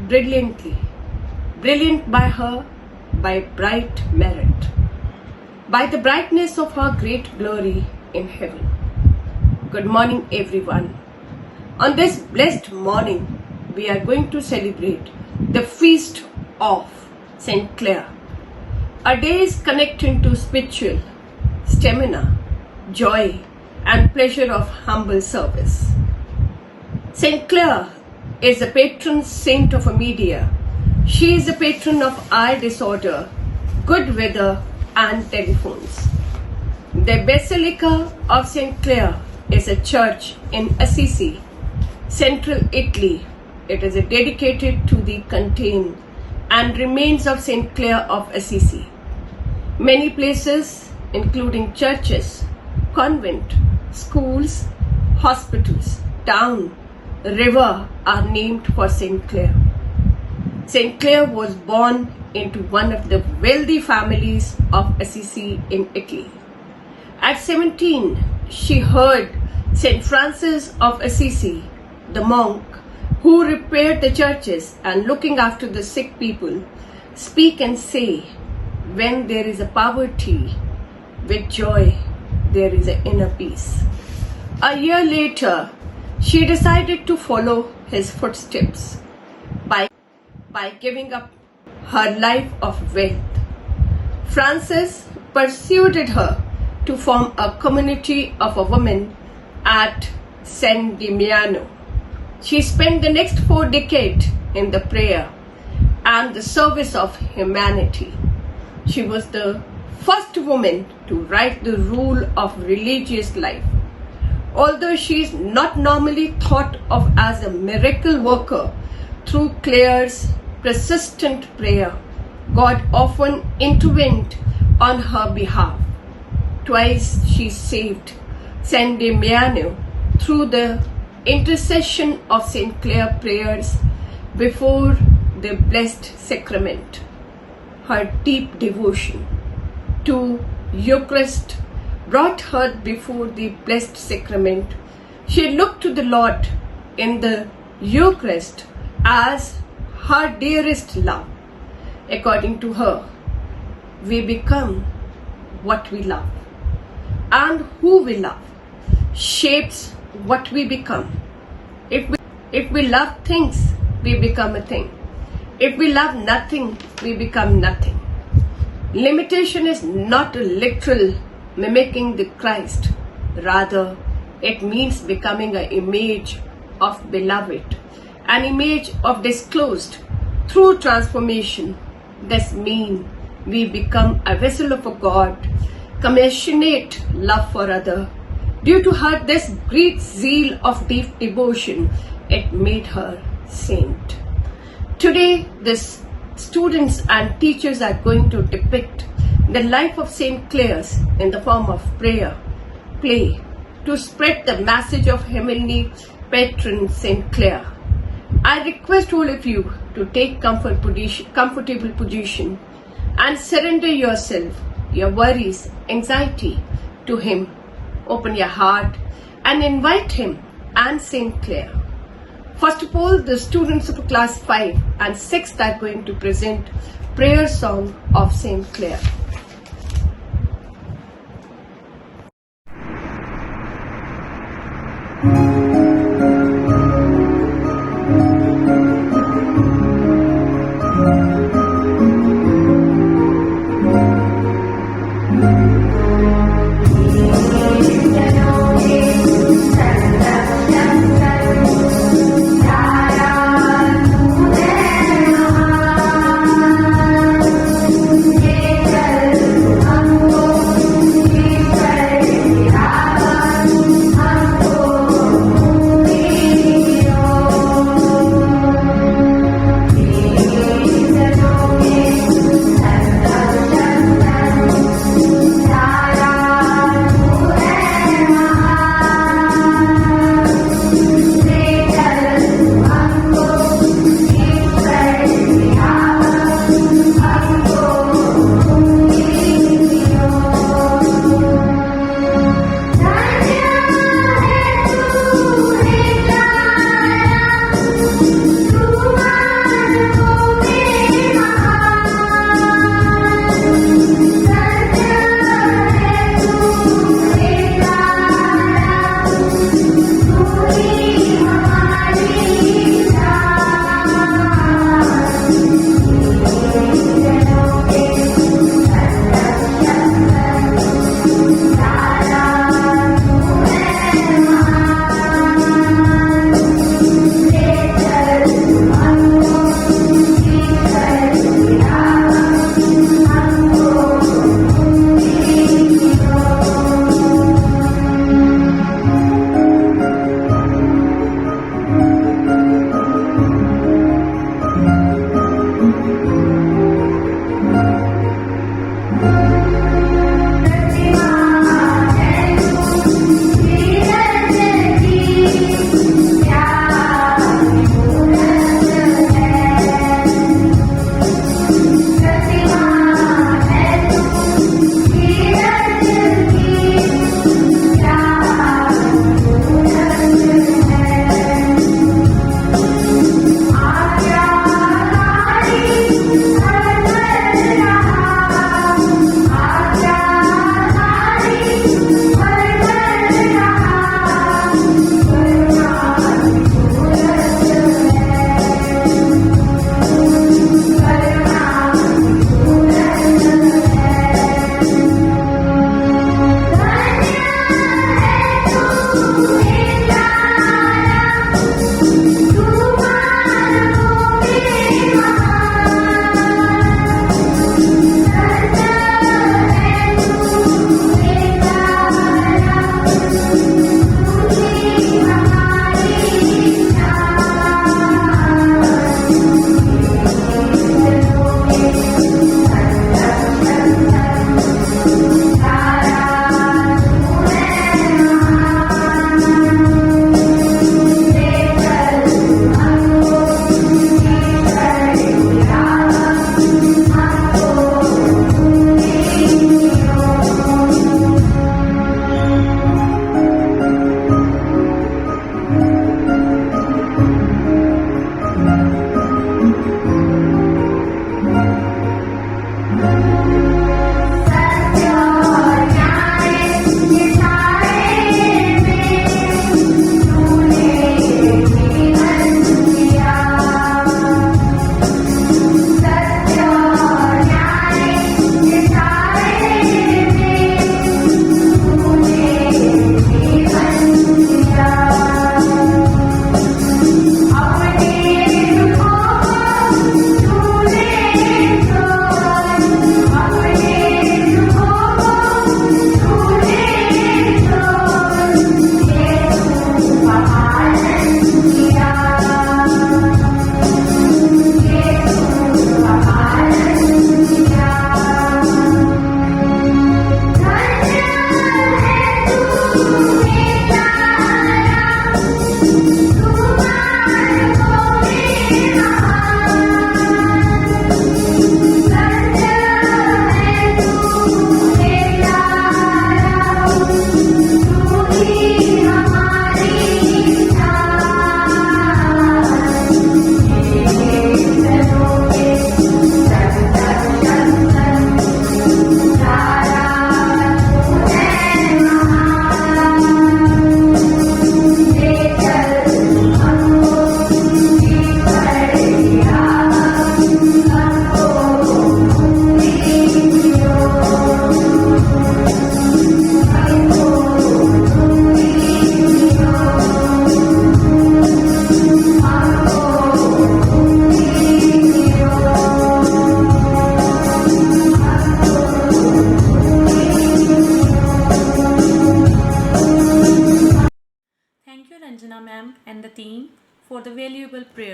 brilliantly, brilliant by her, by bright merit, by the brightness of her great glory in heaven. Good morning, everyone. On this blessed morning, we are going to celebrate the feast of St. Clare. A day is connecting to spiritual stamina, joy, and pleasure of humble service. St. Clare is the patron saint of media. She is the patron of eye disorder, good weather, and telephones. The Basilica of St. Clare is a church in Assisi, central Italy. It is dedicated to the contain and remains of St. Clare of Assisi. Many places, including churches, convent, schools, hospitals, town, river, are named for St. Clare. St. Clare was born into one of the wealthy families of Assisi in Italy. At 17, she heard St. Francis of Assisi, the monk who repaired the churches and looking after the sick people, speak and say, "When there is a poverty, with joy there is an inner peace." A year later, she decided to follow his footsteps by giving up her life of wealth. Francis persuaded her to form a community of women at San Damiano. She spent the next 4 decades in the prayer and the service of humanity. She was the first woman to write the rule of religious life. Although she is not normally thought of as a miracle worker, through Clare's persistent prayer, God often intervened on her behalf. Twice she saved San Damiano through the intercession of St. Clare prayers before the Blessed Sacrament. Her deep devotion to Eucharist brought her before the Blessed Sacrament. She looked to the Lord in the Eucharist as her dearest love. According to her, we become what we love, and who we love shapes what we become. If we love things, we become a thing. If we love nothing, we become nothing. Limitation is not a literal mimicking the Christ. Rather, it means becoming an image of beloved, an image of disclosed through transformation. This means we become a vessel of a God, compassionate love for other. Due to her this great zeal of deep devotion, it made her saint. Today, the students and teachers are going to depict the life of St. Clare's in the form of prayer, play, to spread the message of heavenly patron St. Clare. I request all of you to take comfortable position and surrender yourself, your worries, anxiety to him. Open your heart and invite him and St. Clare. First of all, the students of class 5 and 6 are going to present prayer song of St. Clare. Yeah.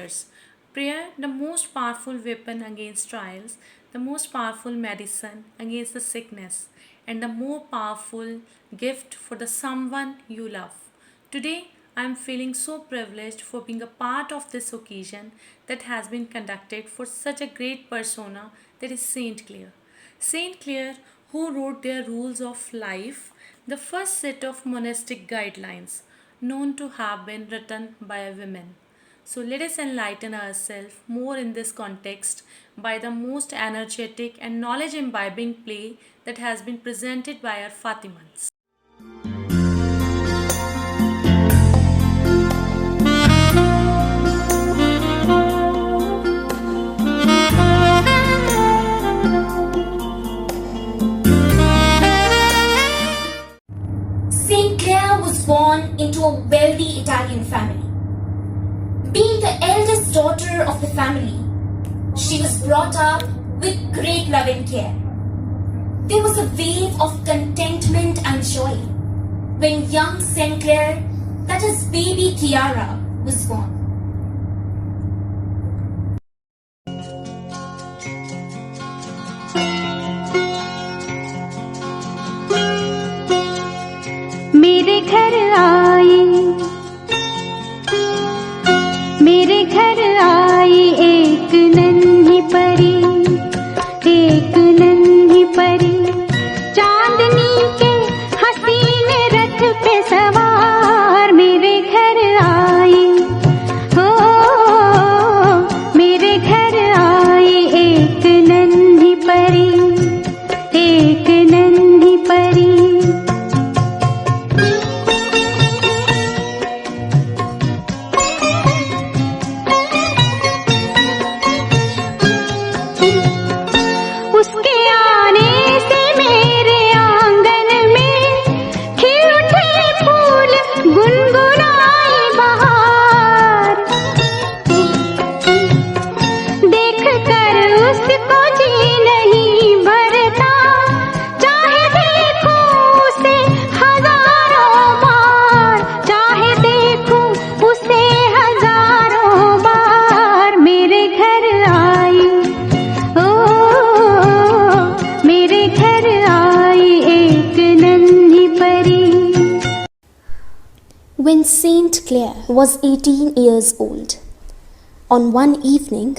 prayers. Prayer, the most powerful weapon against trials, the most powerful medicine against the sickness, and the more powerful gift for the someone you love. Today, I am feeling so privileged for being a part of this occasion that has been conducted for such a great persona that is Saint Clare. Saint Clare, who wrote their rules of life, the first set of monastic guidelines known to have been written by a woman. So let us enlighten ourselves more in this context by the most energetic and knowledge imbibing play that has been presented by our Fatimans. St. Clare was born into a wealthy Italian family. Being the eldest daughter of the family, she was brought up with great love and care. There was a wave of contentment and joy when young St. Clare, that is baby Chiara, was born. मेरे घर आई एक नन्ही परी चांदनी के हसीन रथ पे सवार मेरे घर आई हो मेरे घर आई एक नन्ही परी उसके आने से मेरे आंगन में खिल उठे फूल गुनगुनाई बहार देख कर उसको जी नहीं भरता चाहे देखूं उसे हजारों बार मेरे घर आई मेरे घर आई एक नन्ही परी. When St. Clare was 18 years old, on one evening,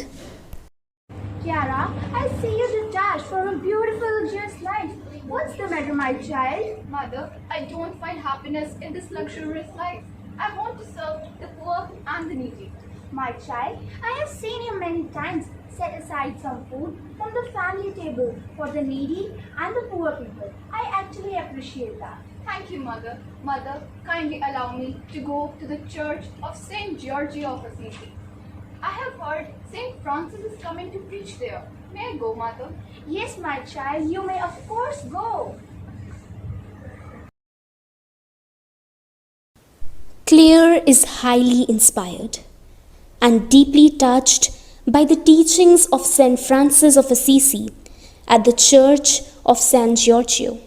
Chiara, I see you detached for a beautiful, luxurious life. What's the matter, my child? Mother, I don't find happiness in this luxurious life. I want to serve the poor and the needy. My child, I have seen you many times set aside some food from the family table for the needy and the poor people. I actually appreciate that. Thank you, Mother. Mother, kindly allow me to go to the church of Saint Giorgio of Assisi. I have heard Saint Francis is coming to preach there. May I go, Mother? Yes, my child, you may of course go. Clare is highly inspired and deeply touched by the teachings of St. Francis of Assisi at the Church of San Giorgio.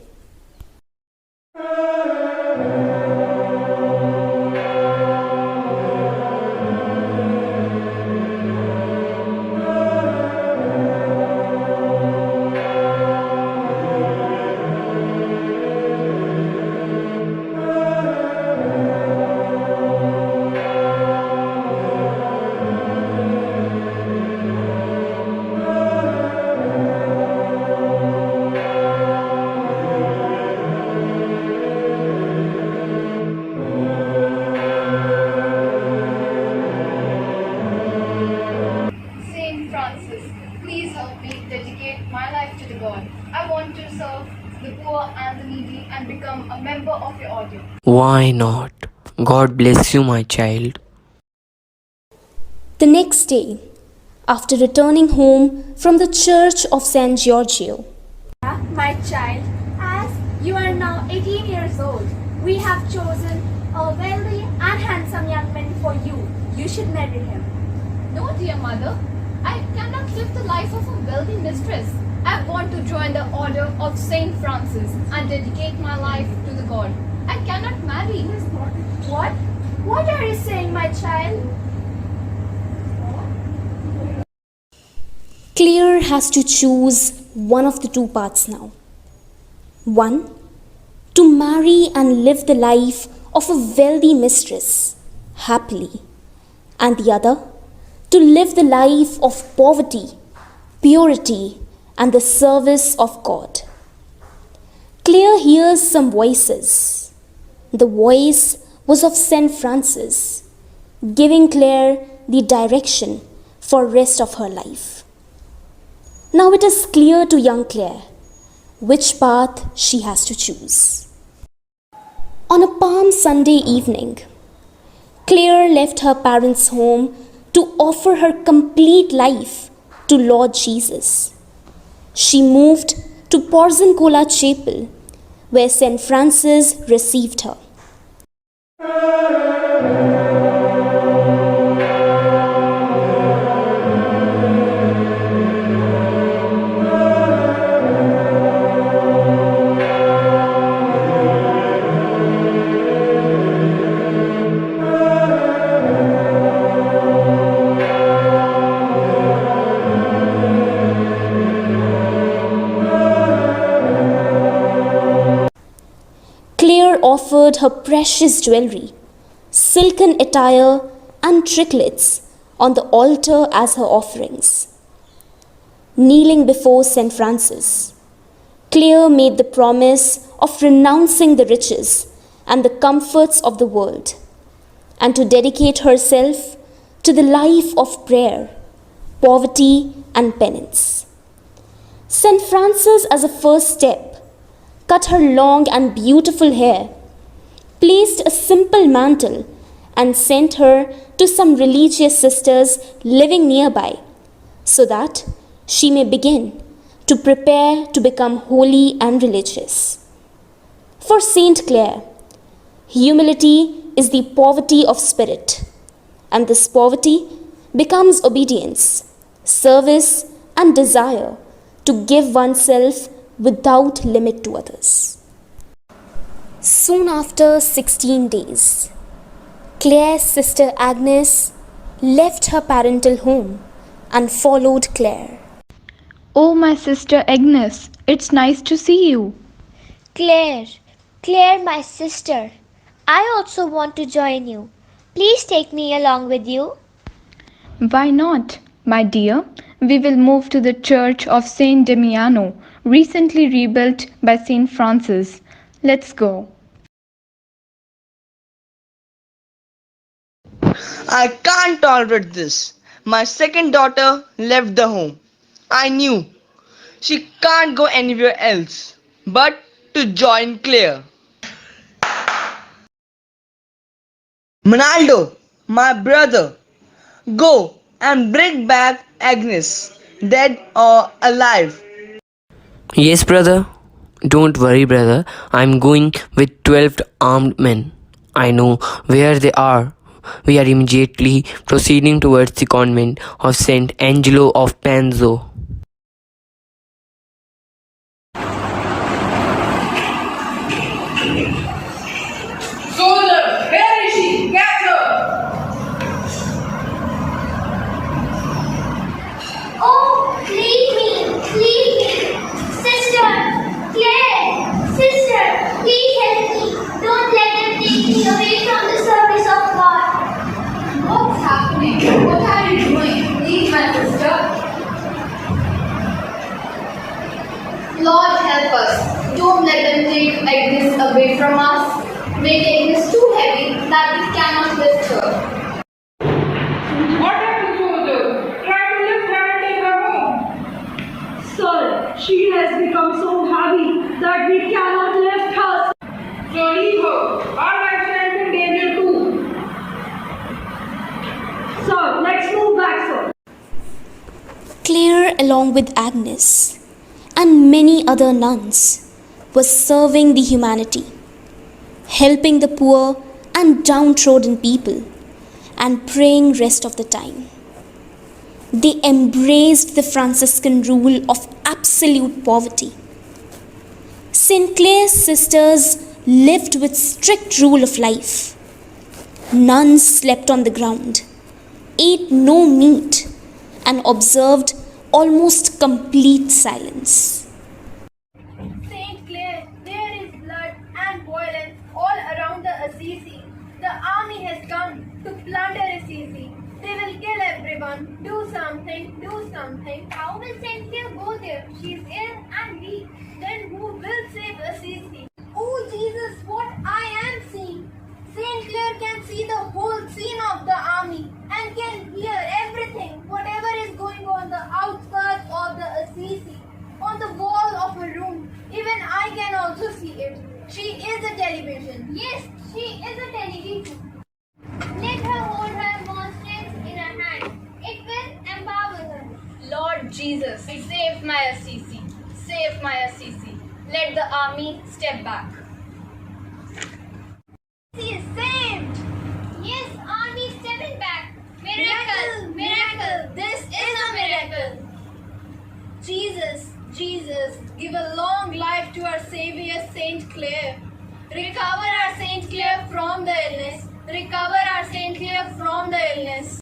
Saint Francis, please help me dedicate my life to the God. I want to serve the poor and the needy and become a member of your order. Why not? God bless you, my child. The next day, after returning home from the Church of San Giorgio, My child, as you are now 18 years old, we have chosen a wealthy and handsome young man for you. You should marry him. No, dear Mother, I cannot live the life of a wealthy mistress. I want to join the order of Saint Francis and dedicate my life to the God. I cannot marry. What? What are you saying, my child? Claire has to choose one of the two paths now. One, to marry and live the life of a wealthy mistress happily, and the other, to live the life of poverty, purity, and the service of God. Claire hears some voices. The voice was of St. Francis, giving Claire the direction for rest of her life. Now it is clear to young Claire which path she has to choose. On a Palm Sunday evening, Claire left her parents' home to offer her complete life to Lord Jesus. She moved to Porzincola Chapel, where St. Francis received her. Claire offered her precious jewelry, silken attire, and trinkets on the altar as her offerings. Kneeling before St. Francis, Claire made the promise of renouncing the riches and the comforts of the world and to dedicate herself to the life of prayer, poverty, and penance. St. Francis, as a first step, cut her long and beautiful hair, placed a simple mantle, and sent her to some religious sisters living nearby so that she may begin to prepare to become holy and religious. For Saint Clare, humility is the poverty of spirit, and this poverty becomes obedience, service, and desire to give oneself without limit to others. Soon after 16 days, Claire's sister Agnes left her parental home and followed Claire. Oh, my sister Agnes, it's nice to see you. Claire, my sister. I also want to join you. Please take me along with you. Why not, my dear? We will move to the Church of Saint Damiano, recently rebuilt by Saint Francis. Let's go. I can't tolerate this. My second daughter left the home. I knew she can't go anywhere else but to join Claire. Manaldo, my brother, go and bring back Agnes, dead or alive. Yes, brother. Don't worry, brother. I'm going with 12 armed men. I know where they are. We are immediately proceeding towards the convent of Saint Angelo of Panzo. Soldier, where is she? Get her! Oh, leave me! Sister! Claire! Sister! Please help me! Don't let them take me away from the service of God! What's happening? What are you doing? Please, my sister. Lord, help us. Don't let them take Agnes away from us. Make Agnes too heavy that we cannot lift her. What happened, soldier? Try to lift her and take her home. Sir, she has become so heavy that we cannot lift her. So leave her. Our life stands in danger too. Sir, let's move back, sir. Claire, along with Agnes and many other nuns, was serving the humanity, helping the poor and downtrodden people, and praying rest of the time. They embraced the Franciscan rule of absolute poverty. St. Clare's sisters lived with strict rule of life. Nuns slept on the ground, ate no meat, and observed almost complete silence. Saint Clair, there is blood and violence all around the Assisi. The army has come to plunder Assisi. They will kill everyone. Do something, do something. How will Saint Clair go there? She is ill and weak. Then who will save Assisi? Oh Jesus, what I am seeing! Saint Clair can see the whole scene of the army and can hear everything, whatever is going on the outskirts of the Assisi, on the wall of a room. Even I can also see it. She is a television. Yes, she is a television. Let her hold her monstrance in her hand. It will empower her. Lord Jesus, save my Assisi. Save my Assisi. Let the army step back. She is saved. Yes, army stepping back. Miracle, miracle. This is a miracle. Jesus, Jesus, give a long life to our Savior Saint Clair. Recover our Saint Clair from the illness. Recover our Saint Clair from the illness.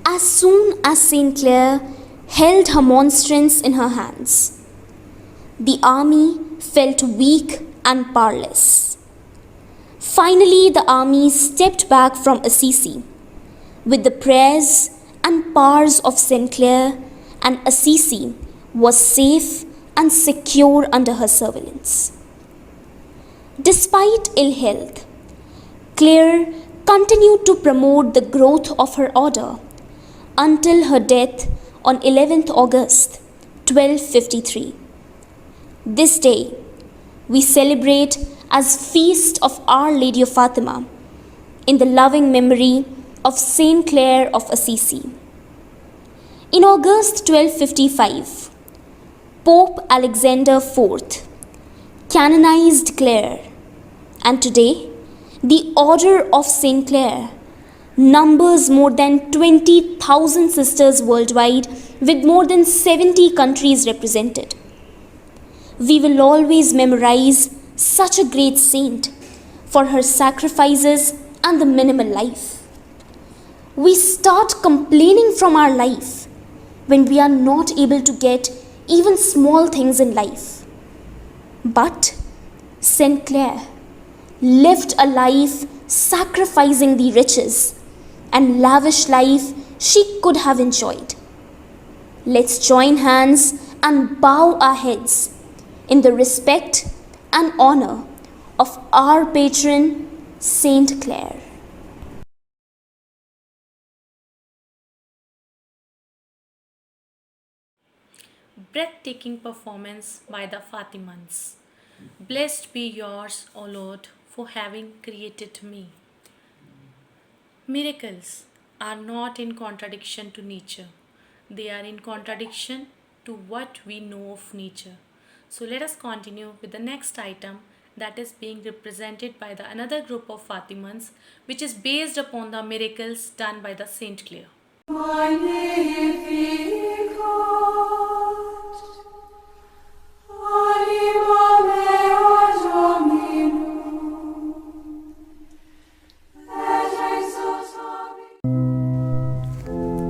As soon as Saint Clair held her monstrance in her hands, the army felt weak and powerless. Finally, the army stepped back from Assisi. With the prayers and powers of Saint Clair, and Assisi was safe and secure under her surveillance. Despite ill health, Claire continued to promote the growth of her order until her death on 11th August 1253. This day we celebrate as Feast of Our Lady of Fatima in the loving memory of Saint Clair of Assisi. In August 1255, Pope Alexander IV canonized Clare, and today the Order of Saint Clair numbers more than 20,000 sisters worldwide with more than 70 countries represented. We will always memorize such a great saint for her sacrifices and the minimal life. We start complaining from our life when we are not able to get even small things in life. But Saint Clair lived a life sacrificing the riches and lavish life she could have enjoyed. Let's join hands and bow our heads in the respect and honor of our patron, Saint Clair. Breathtaking performance by the Fatimans. Blessed be yours, O Lord, for having created me. Miracles are not in contradiction to nature. They are in contradiction to what we know of nature. So let us continue with the next item, that is being represented by the another group of Fatimans, which is based upon the miracles done by the Saint Clair.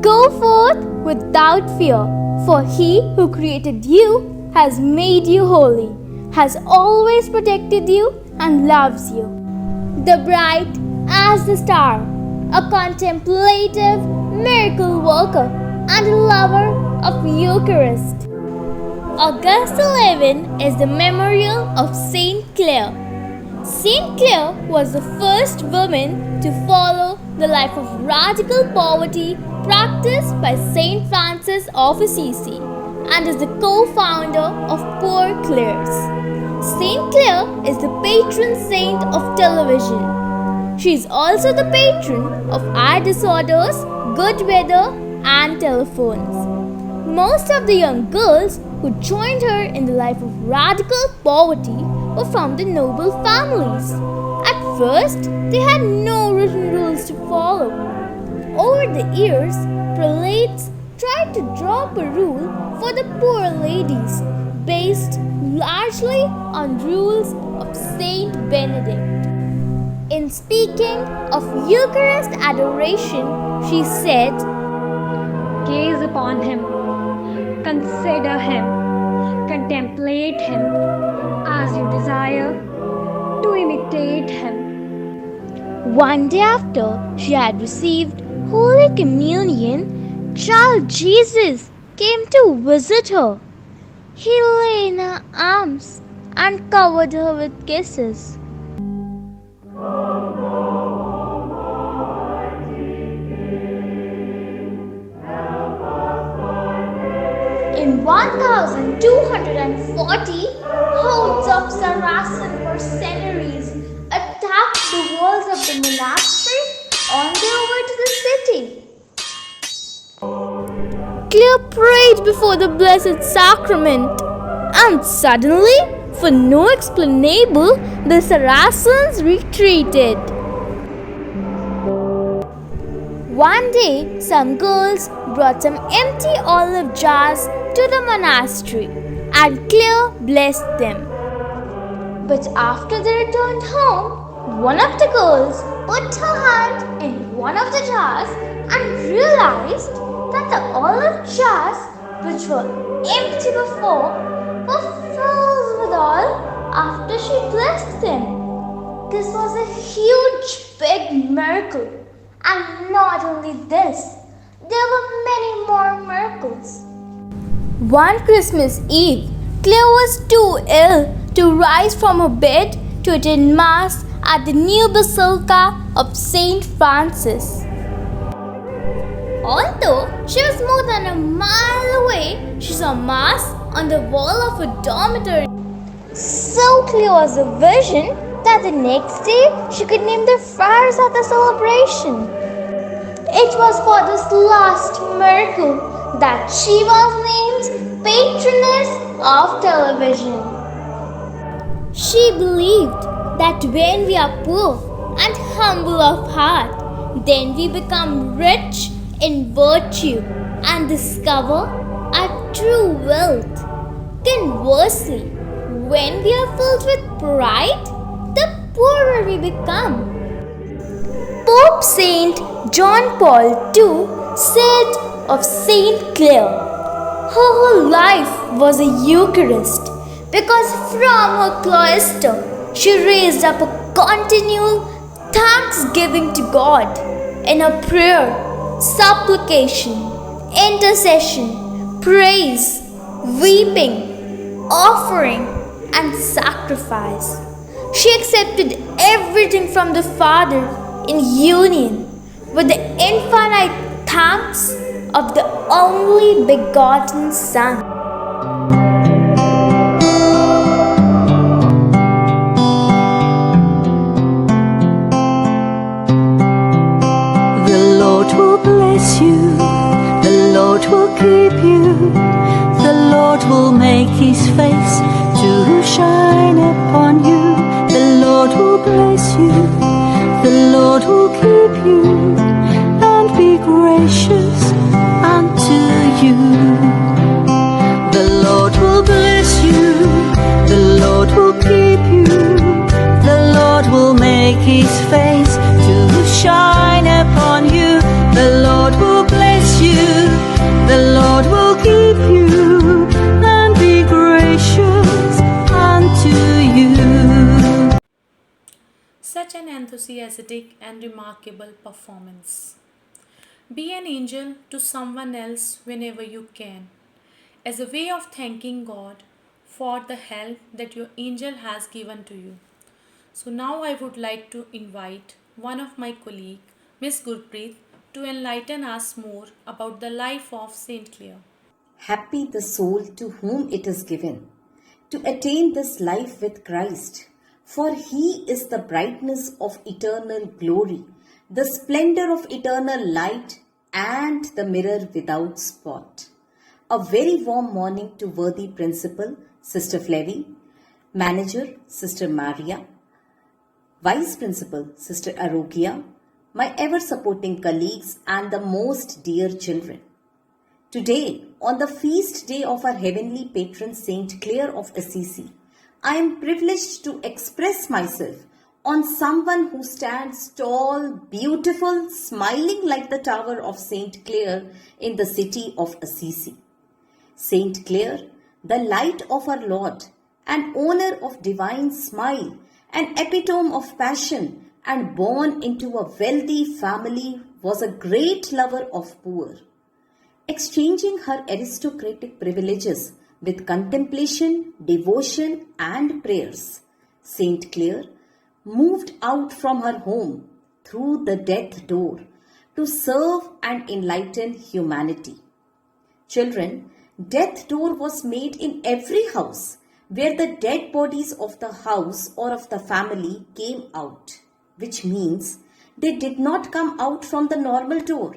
Go forth without fear, for he who created you has made you holy, has always protected you and loves you. The bright as the star, a contemplative miracle worker and a lover of Eucharist. August 11 is the memorial of Saint Clair. Saint Clair was the first woman to follow the life of radical poverty practiced by Saint Francis of Assisi and is the co-founder of Poor Clares. Saint Clair is the patron saint of television. She is also the patron of eye disorders, good weather and telephones. Most of the young girls who joined her in the life of radical poverty were from the noble families. At first, they had no written rules to follow. Over the years, prelates tried to draw up a rule for the poor ladies based largely on rules of Saint Benedict. In speaking of Eucharist adoration, she said, Gaze upon him, Consider him, contemplate him as you desire to imitate him. One day after she had received Holy Communion, child Jesus came to visit her. He lay in her arms and covered her with kisses. In 1240, hordes of Saracen mercenaries attacked the walls of the monastery on their way to the city. Claire prayed before the Blessed Sacrament, and suddenly, for no explanable, the Saracens retreated. One day, some girls brought some empty olive jars to the monastery, and Claire blessed them. But after they returned home, one of the girls put her hand in one of the jars and realized that the olive jars, which were empty before, were filled with oil after she blessed them. This was a huge, big miracle. And not only this, there were many more miracles. One Christmas Eve, Claire was too ill to rise from her bed to attend Mass at the new Basilica of St. Francis. Although she was more than a mile away, she saw Mass on the wall of her dormitory. So clear was the vision that the next day she could name the friars at the celebration. It was for this last miracle that she was named patroness of television. She believed that when we are poor and humble of heart, then we become rich in virtue and discover our true wealth. Conversely, when we are filled with pride, the poorer we become. Pope Saint John Paul II said of Saint Claire, her whole life was a Eucharist because from her cloister she raised up a continual thanksgiving to God in her prayer, supplication, intercession, praise, weeping, offering, and sacrifice. She accepted everything from the Father in union with the infinite thanks of the only begotten Son. The Lord will bless you, the Lord will keep you, the Lord will make His face to shine upon you, the Lord will bless you, the Lord will keep you and be gracious unto you. The Lord will bless you, the Lord will keep you, the Lord will make His face to shine upon you. The Lord will bless you, the Lord will keep you and be gracious unto you. Such an enthusiastic and remarkable performance. Be an angel to someone else whenever you can, as a way of thanking God for the help that your angel has given to you. So now I would like to invite one of my colleagues, Miss Gurpreet, to enlighten us more about the life of Saint Claire. Happy the soul to whom it is given to attain this life with Christ, for He is the brightness of eternal glory, the splendor of eternal light, and the mirror without spot. A very warm morning to worthy Principal, Sister Flavie, Manager, Sister Maria, Vice Principal, Sister Arogia, my ever-supporting colleagues, and the most dear children. Today, on the feast day of our heavenly patron Saint Claire of Assisi, I am privileged to express myself on someone who stands tall, beautiful, smiling like the tower of Saint Claire in the city of Assisi. Saint Clare, the light of our Lord, an owner of divine smile, an epitome of passion, and born into a wealthy family, was a great lover of poor. Exchanging her aristocratic privileges with contemplation, devotion, and prayers, Saint Clare moved out from her home through the death door to serve and enlighten humanity. Children, death door was made in every house where the dead bodies of the house or of the family came out, which means they did not come out from the normal door.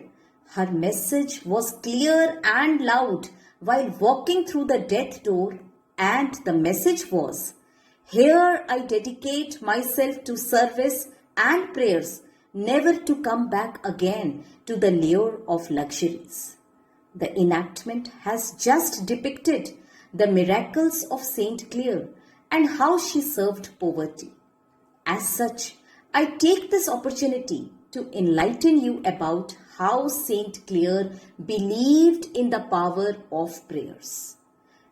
Her message was clear and loud while walking through the death door, and the message was, "Here I dedicate myself to service and prayers, never to come back again to the lure of luxuries." The enactment has just depicted the miracles of Saint Clare and how she served poverty. As such, I take this opportunity to enlighten you about how Saint Clare believed in the power of prayers.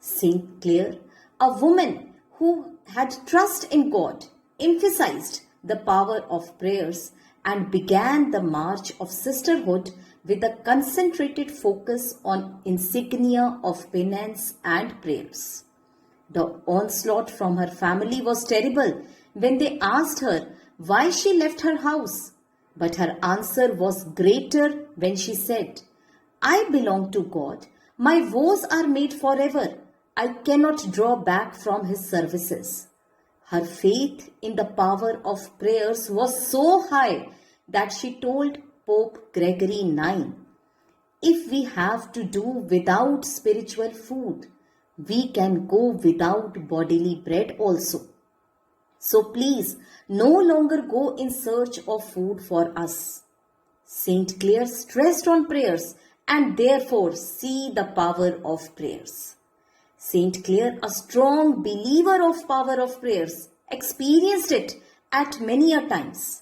Saint Clare, a woman who had trust in God, emphasized the power of prayers and began the march of sisterhood with a concentrated focus on insignia of penance and prayers. The onslaught from her family was terrible when they asked her why she left her house. But her answer was greater when she said, "I belong to God. My vows are made forever. I cannot draw back from His services." Her faith in the power of prayers was so high that she told Pope Gregory IX, "If we have to do without spiritual food, we can go without bodily bread also. So please, no longer go in search of food for us." Saint Clare stressed on prayers and therefore see the power of prayers. Saint Clare, a strong believer of power of prayers, experienced it at many a times.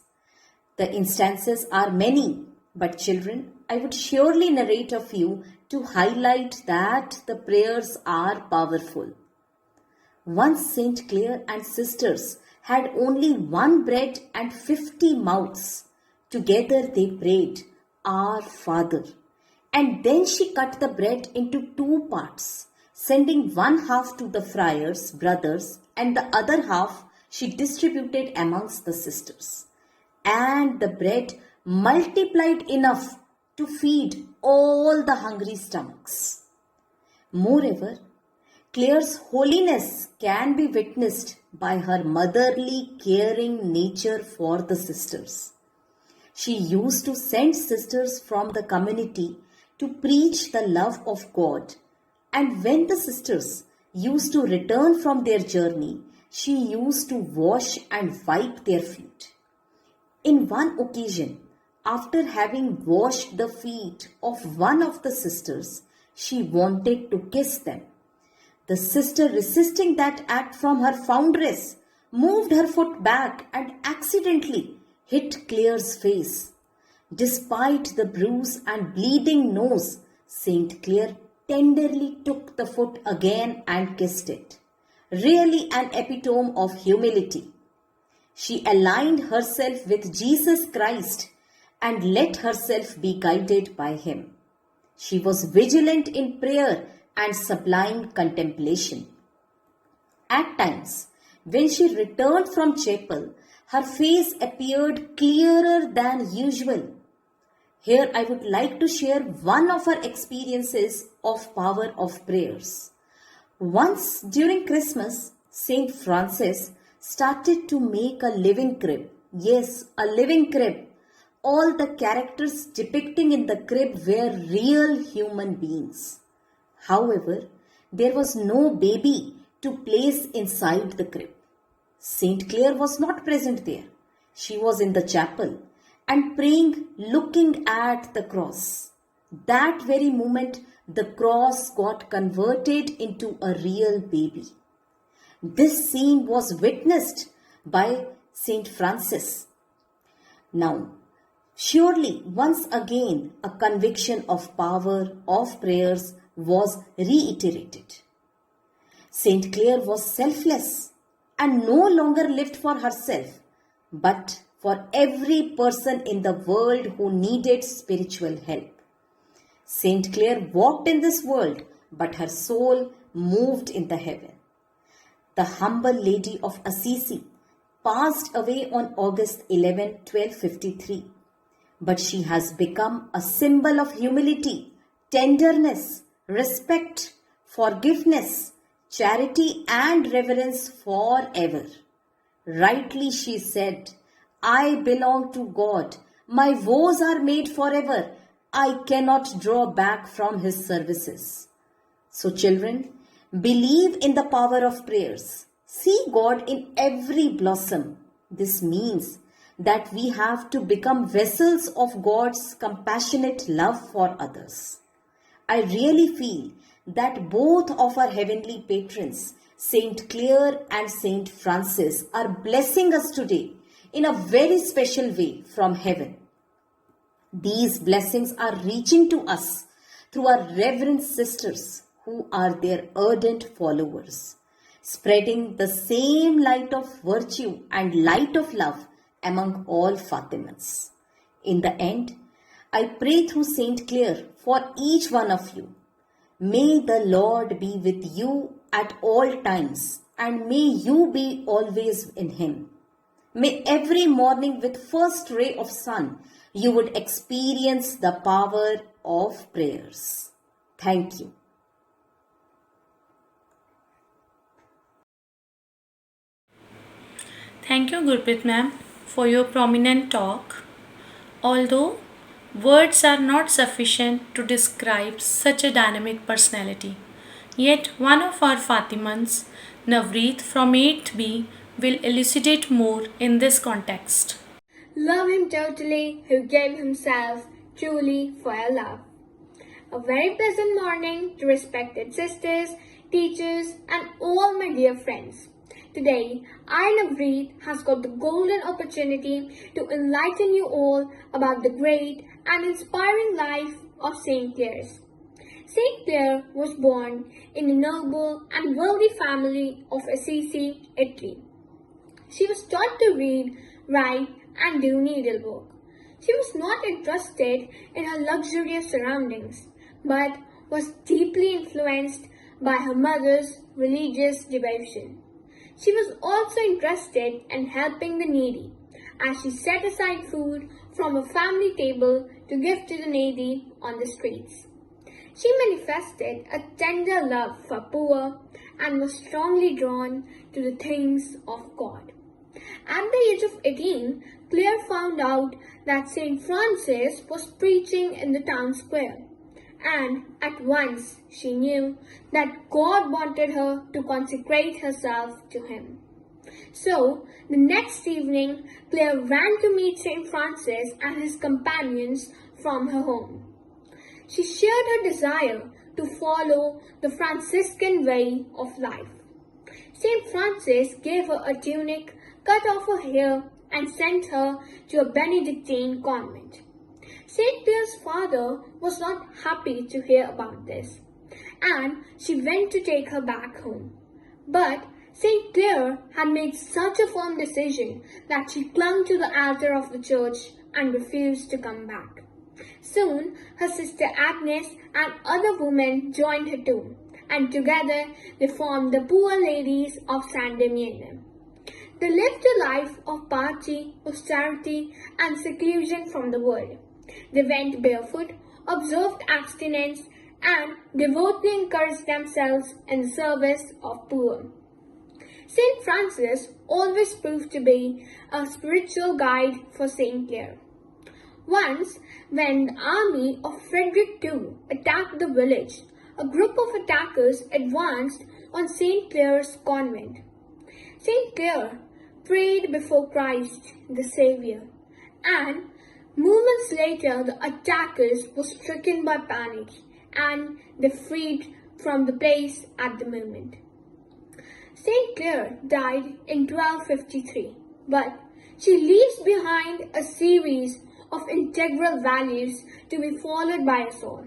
The instances are many, but children, I would surely narrate a few to highlight that the prayers are powerful. Once Saint Clare and sisters had only one bread and 50 mouths. Together they prayed, "Our Father." And then she cut the bread into 2 parts, sending one half to the friars, brothers, and the other half she distributed amongst the sisters. And the bread multiplied enough to feed all the hungry stomachs. Moreover, Clare's holiness can be witnessed by her motherly, caring nature for the sisters. She used to send sisters from the community to preach the love of God, and when the sisters used to return from their journey, she used to wash and wipe their feet. In one occasion, after having washed the feet of one of the sisters, she wanted to kiss them. The sister, resisting that act from her foundress, moved her foot back and accidentally hit Clare's face. Despite the bruise and bleeding nose, Saint Clare tenderly took the foot again and kissed it. Really an epitome of humility. She aligned herself with Jesus Christ and let herself be guided by Him. She was vigilant in prayer and sublime contemplation. At times, when she returned from chapel, her face appeared clearer than usual. Here I would like to share one of her experiences of power of prayers. Once during Christmas, Saint Francis started to make a living crib. Yes, a living crib. All the characters depicting in the crib were real human beings. However, there was no baby to place inside the crib. Saint Clare was not present there. She was in the chapel and praying, looking at the cross. That very moment, the cross got converted into a real baby. This scene was witnessed by Saint Francis. Now, surely once again a conviction of power of prayers was reiterated. Saint Clare was selfless and no longer lived for herself, but for every person in the world who needed spiritual help. Saint Clare walked in this world, but her soul moved in the heaven. The humble Lady of Assisi passed away on August 11, 1253, but she has become a symbol of humility, tenderness, respect, forgiveness, charity and reverence forever. Rightly she said, I belong to God. My vows are made forever. I cannot draw back from His services. So children, believe in the power of prayers. See God in every blossom. This means that we have to become vessels of God's compassionate love for others. I really feel that both of our heavenly patrons, Saint Clare and Saint Francis, are blessing us today in a very special way from heaven. These blessings are reaching to us through our reverend sisters who are their ardent followers, spreading the same light of virtue and light of love among all Fatimans. In the end, I pray through Saint Clare for each one of you. May the Lord be with you at all times, and may you be always in Him. May every morning with first ray of sun, you would experience the power of prayers. Thank you. Thank you, Gurpreet ma'am, for your prominent talk. Although words are not sufficient to describe such a dynamic personality, yet one of our Fatimans, Navreet from 8B, will elucidate more in this context. Love him totally, who gave himself truly for your love. A very pleasant morning to respected sisters, teachers, and all my dear friends. Today, I, Navreet, has got the golden opportunity to enlighten you all about the great and inspiring life of Saint Clare. Saint Clare was born in a noble and wealthy family of Assisi, Italy. She was taught to read, write, and do needlework. She was not interested in her luxurious surroundings, but was deeply influenced by her mother's religious devotion. She was also interested in helping the needy, as she set aside food from her family table to give to the needy on the streets. She manifested a tender love for poor and was strongly drawn to the things of God. At the age of 18, Clare found out that St. Francis was preaching in the town square, and at once she knew that God wanted her to consecrate herself to Him. So, the next evening, Clare ran to meet St. Francis and his companions from her home. She shared her desire to follow the Franciscan way of life. St. Francis gave her a tunic, cut off her hair, and sent her to a Benedictine convent. St. Clare's father was not happy to hear about this, and she went to take her back home. But St. Clare had made such a firm decision that she clung to the altar of the church and refused to come back. Soon, her sister Agnes and other women joined her too, and together they formed the Poor Ladies of San Damiano. They lived a life of piety, austerity, and seclusion from the world. They went barefoot, observed abstinence, and devotedly encouraged themselves in the service of poor. St. Francis always proved to be a spiritual guide for St. Clare. Once, when the army of Frederick II attacked the village, a group of attackers advanced on St. Clare's convent. St. Clare prayed before Christ, the Savior, and moments later the attackers were stricken by panic and they fled from the place at the moment. St. Clare died in 1253, but she leaves behind a series of integral values to be followed by us all.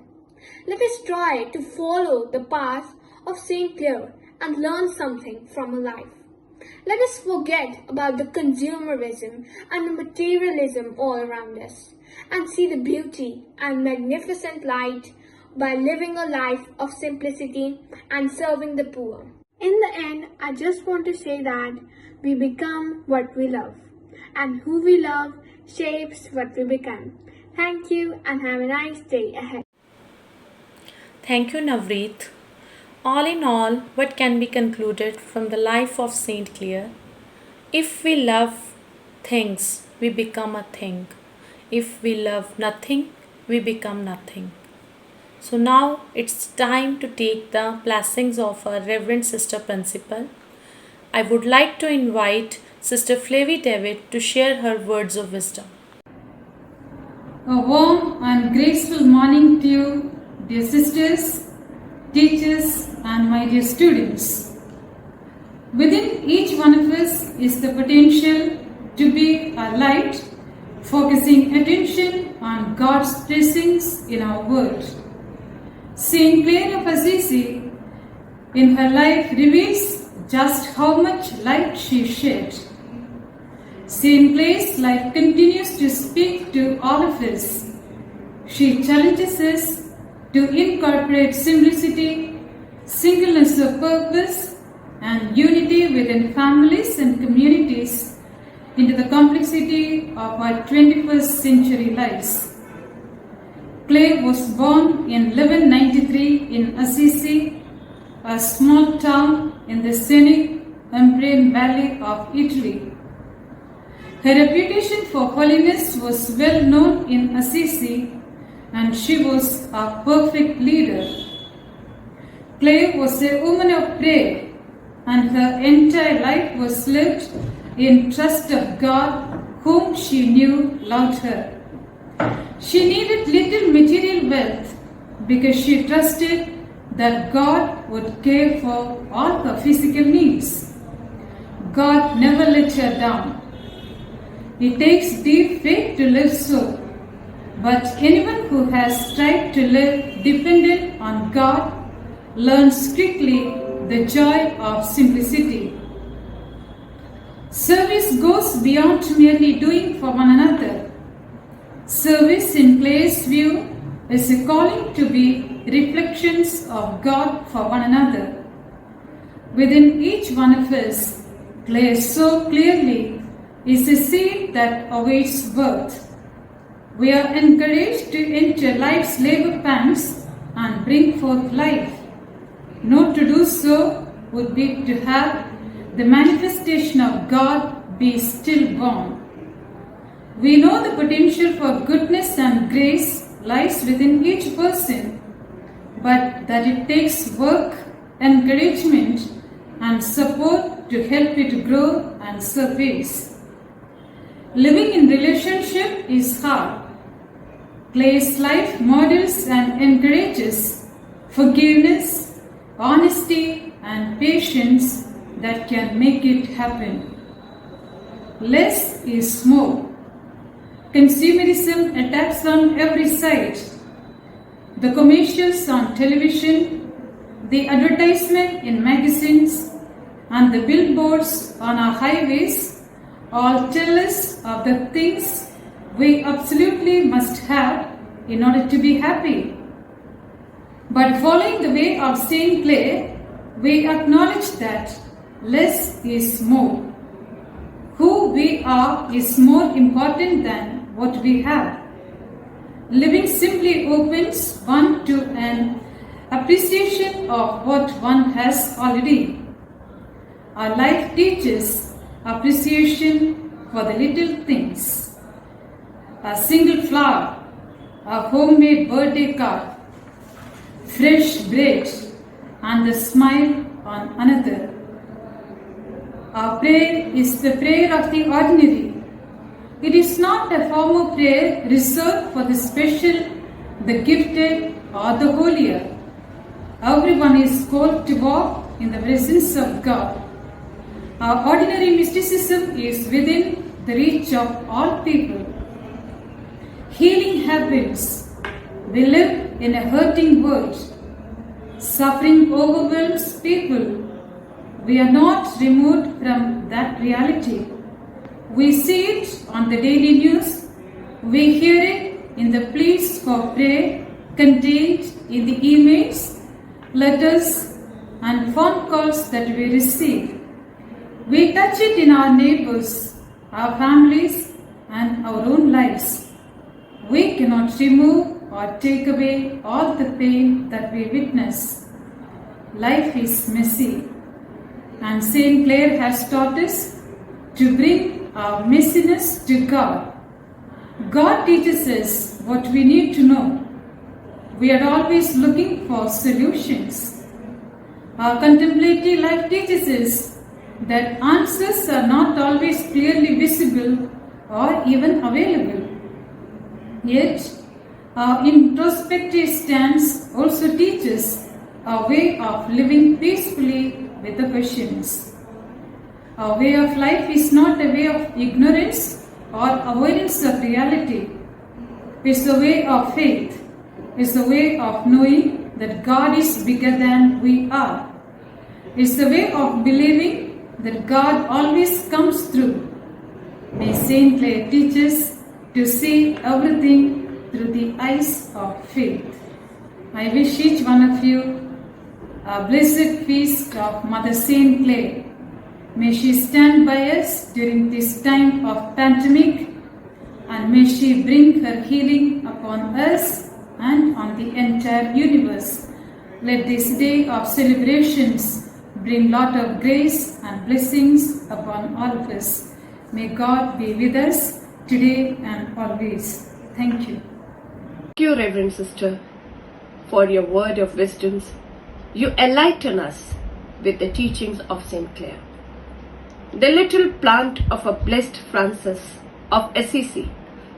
Let us try to follow the path of St. Clare and learn something from her life. Let us forget about the consumerism and the materialism all around us and see the beauty and magnificent light by living a life of simplicity and serving the poor. In the end, I just want to say that we become what we love, and who we love shapes what we become. Thank you and have a nice day ahead. Thank you, Navreet. All in all, what can be concluded from the life of Saint Clare? If we love things, we become a thing. If we love nothing, we become nothing. So now it's time to take the blessings of our Reverend Sister Principal. I would like to invite Sister Flavie David to share her words of wisdom. A warm and graceful morning to you, dear sisters, teachers, and my dear students. Within each one of us is the potential to be a light, focusing attention on God's blessings in our world. Saint Clare of Assisi in her life reveals just how much light she shed. Saint Clare's life continues to speak to all of us. She challenges us to incorporate simplicity, singleness of purpose, and unity within families and communities into the complexity of our 21st century lives. Clare was born in 1193 in Assisi, a small town in the scenic Umbrian Valley of Italy. Her reputation for holiness was well known in Assisi, and she was a perfect leader. Clare was a woman of prayer, and her entire life was lived in trust of God, whom she knew loved her. She needed little material wealth because she trusted that God would care for all her physical needs. God never let her down. It takes deep faith to live so, but anyone who has tried to live dependent on God learns quickly the joy of simplicity. Service goes beyond merely doing for one another. Service in Clare's view is a calling to be reflections of God for one another. Within each one of us, Clare so clearly is a seed that awaits birth. We are encouraged to enter life's labor pangs and bring forth life. Not to do so would be to have the manifestation of God be stillborn. We know the potential for goodness and grace lies within each person, but that it takes work, encouragement, and support to help it grow and surface. Living in relationship is hard. Clare's life models and encourages forgiveness, honesty, and patience that can make it happen. Less is more. Consumerism attacks on every side. The commercials on television, the advertisement in magazines, and the billboards on our highways all tell us of the things we absolutely must have in order to be happy. But following the way of Saint Clare, we acknowledge that less is more. Who we are is more important than what we have. Living simply opens one to an appreciation of what one has already. Our life teaches appreciation for the little things. A single flower, a homemade birthday card, fresh bread, and the smile on another. Our prayer is the prayer of the ordinary. It is not a form of prayer reserved for the special, the gifted, or the holier. Everyone is called to walk in the presence of God. Our ordinary mysticism is within the reach of all people. Healing happens. We live in a hurting world. Suffering overwhelms people. We are not removed from that reality. We see it on the daily news. We hear it in the pleas for prayer contained in the emails, letters, and phone calls that we receive. We touch it in our neighbors, our families, and our own lives. We cannot remove or take away all the pain that we witness. Life is messy, and Saint Clare has taught us to bring our messiness to God. God teaches us what we need to know. We are always looking for solutions. Our contemplative life teaches us that answers are not always clearly visible or even available. Yet, our introspective stance also teaches a way of living peacefully with the questions. Our way of life is not a way of ignorance or avoidance of reality. It's a way of faith. It's a way of knowing that God is bigger than we are. It's a way of believing that God always comes through. May Saint Clare teach us to see everything through the eyes of faith. I wish each one of you a blessed feast of Mother Saint Clare. May she stand by us during this time of pandemic, and may she bring her healing upon us and on the entire universe. Let this day of celebrations bring lot of grace and blessings upon all of us. May God be with us today and always. Thank you. Thank you, Reverend Sister, for your word of wisdoms. You enlighten us with the teachings of Saint Clare. The little plant of a blessed Francis of Assisi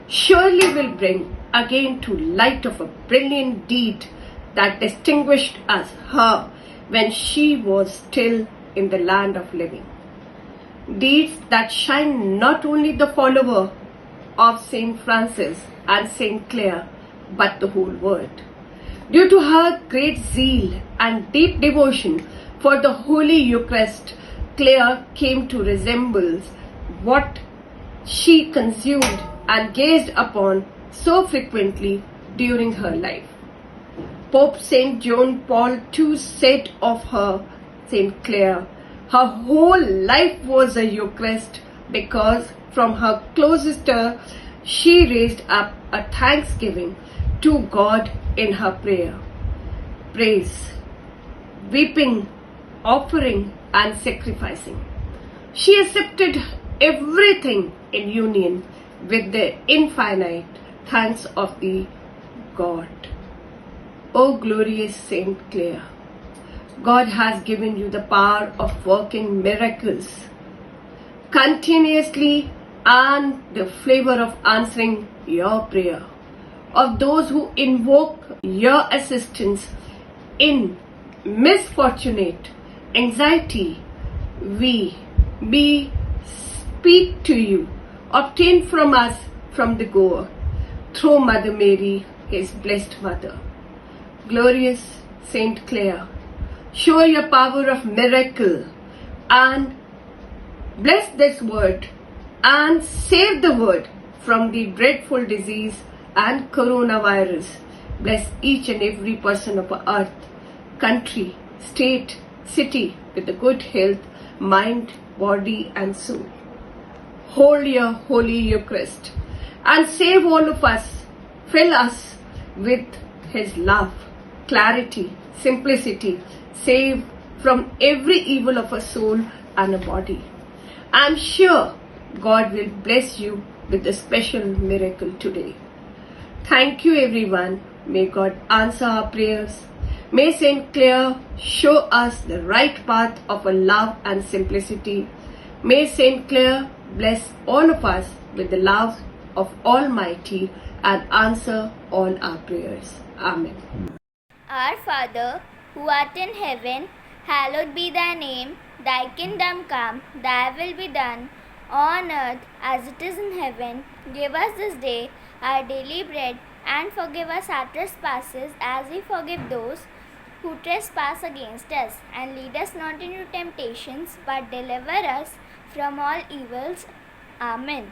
surely will bring again to light of a brilliant deed that distinguished us her when she was still in the land of living. Deeds that shine not only the follower of Saint Francis and Saint Clare, but the whole world. Due to her great zeal and deep devotion for the Holy Eucharist, Clare came to resemble what she consumed and gazed upon so frequently during her life. Pope St. John Paul II said of her, St. Clare, her whole life was a Eucharist because from her closest hour she raised up a thanksgiving to God in her prayer, praise, weeping, offering and sacrificing. She accepted everything in union with the infinite thanks of the God. O glorious Saint Clare, God has given you the power of working miracles continuously and the flavor of answering your prayer. Of those who invoke your assistance in misfortunate anxiety, we speak to you, obtain from us from the goer, through Mother Mary, his blessed mother. Glorious Saint Clare, show your power of miracle and bless this word and save the world from the dreadful disease and coronavirus. Bless each and every person of our earth, country, state, city with a good health, mind, body and soul. Hold your Holy Eucharist and save all of us. Fill us with His love, clarity, simplicity. Save from every evil of a soul and a body. I am sure God will bless you with a special miracle today. Thank you everyone. May God answer our prayers. May Saint Clare show us the right path of a love and simplicity. May Saint Clare bless all of us with the love of Almighty and answer all our prayers. Amen. Our Father, who art in heaven, hallowed be thy name. Thy kingdom come, thy will be done, on earth as it is in heaven. Give us this day our daily bread, and forgive us our trespasses as we forgive those who trespass against us. And lead us not into temptations, but deliver us from all evils. Amen.